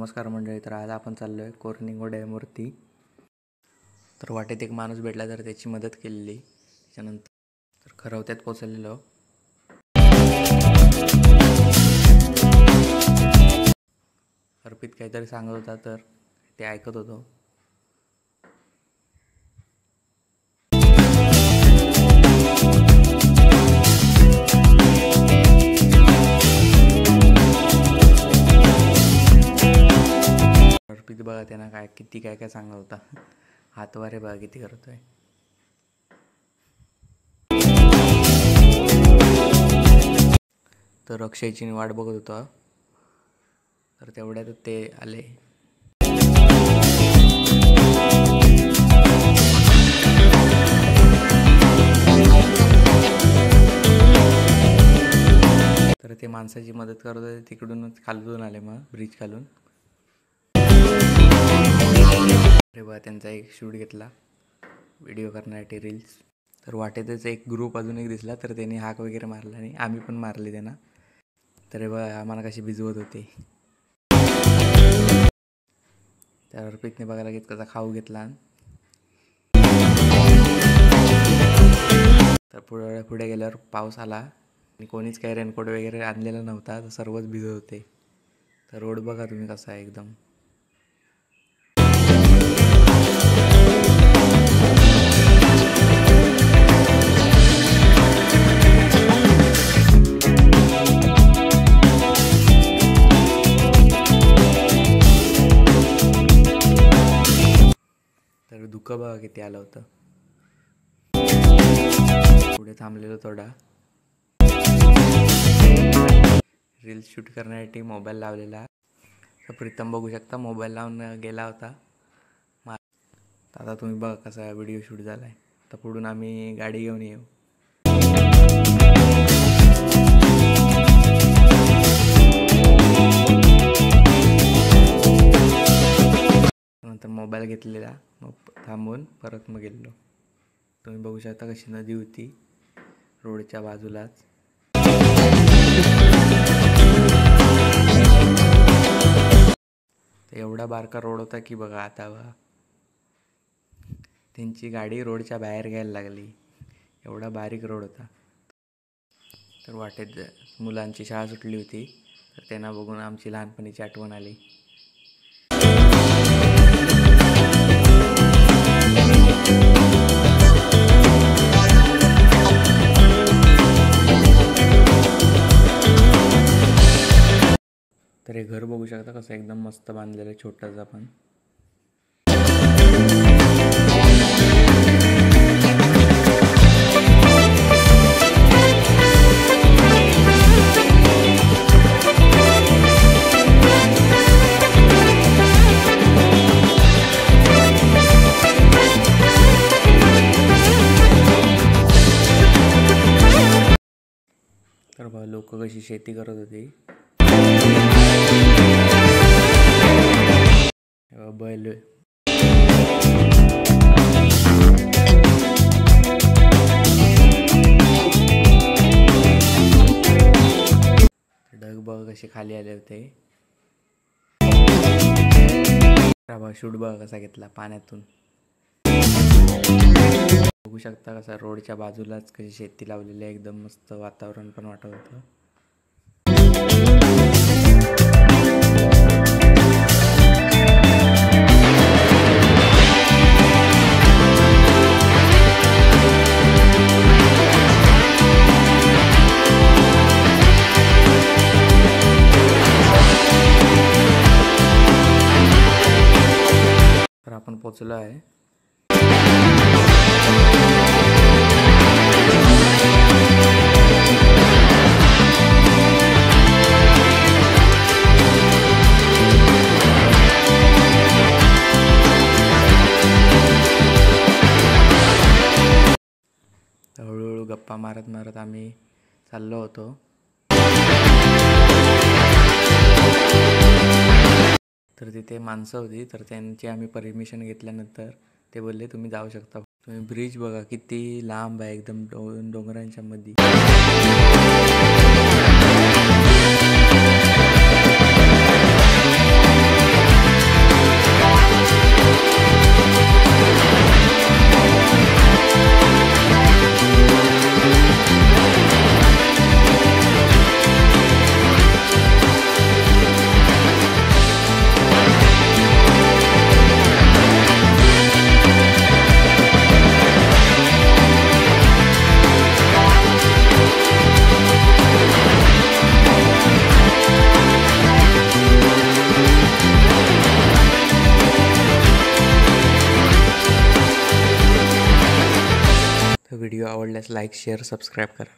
नमस्कार मंडळी. तर आज आपण चाललो आहे कोरनिंगो डॅमवरती. तर वाटेत एक माणूस भेटला तर त्याची मदत केलेली. त्याच्यानंतर तर खरवत्यात पोचलेलो. अर्पित काहीतरी सांगत होता तर ते ऐकत होतो. अर्पित बघा त्यांना किती काय सांगत होता. हातवारे बघा किती करतोय. तर अक्षयची वाट बघत होता. तर तेवढ्यात ते आले. तर ते माणसाची मदत करत होते. तिकडूनच खालून आले. मग ब्रिज खालून अरे बा त्यांचा एक शूट घेतला व्हिडिओ करण्यासाठी, रील्स. तर वाटेतच एक ग्रुप अजून एक दिसला तर त्यांनी हाक वगैरे मारला आणि आम्ही पण मारले त्यांना. तर बा आम्हाला कशी भिजवत होते. तर अर्पितने बघायला घेत कसा खाऊ घेतला. तर पुढे गेल्यावर पाऊस आला आणि कोणीच काही रेनकोट वगैरे आणलेला नव्हता. तर सर्वच भिजत होते. तर रोड बघा तुम्ही कसा आहे एकदम. तर धुकं बघा किती आलं होतं. पुढे थांबलेलो थोडा. रील्स शूट करण्यासाठी मोबाईल लावलेला. तर प्रीतम बघू शकता मोबाईल लावून गेला होता. आता तुम्ही बघा कसा व्हिडिओ शूट झाला आहे. तर पुढून आम्ही गाडी घेऊन येऊ. नंतर मोबाईल घेतलेला. मग थांबून परत मग गेलो. तुम्ही बघू शकता कशी नदी होती रोडच्या बाजूलाच. तर एवढा बारका रोड होता की बघा आता त्यांची गाडी रोडच्या बाहेर घ्यायला लागली. एवढा बारीक रोड होता. तर वाटेत मुलांची शाळा सुटली होती. तर त्यांना बघून आमची लहानपणीची आठवण आली. तर हे घर बघू शकता कसं एकदम मस्त बांधलेलं आहे, छोटंसं पण. तर बघा लोक कशी शेती करत होती. बैल ढग बघा कसे खाली आले होते. शूट बघा कसा घेतला पाण्यातून. बघू शकता कसा रोडच्या बाजूलाच कशी शेती लावलेली आहे. एकदम मस्त वातावरण पण वाटत होतं. तर आपण पोचलो आहे. हळूहळू गप्पा मारत मारत आम्ही चाललो होतो. तर तिथे माणसं होती. तर त्यांची आम्ही परमिशन घेतल्यानंतर ते बोलले तुम्ही जाऊ शकता. तुम्ही ब्रिज बघा किती लांब आहे एकदम डोंगरांच्या मध्ये. लाईक शेअर सबस्क्राईब करा.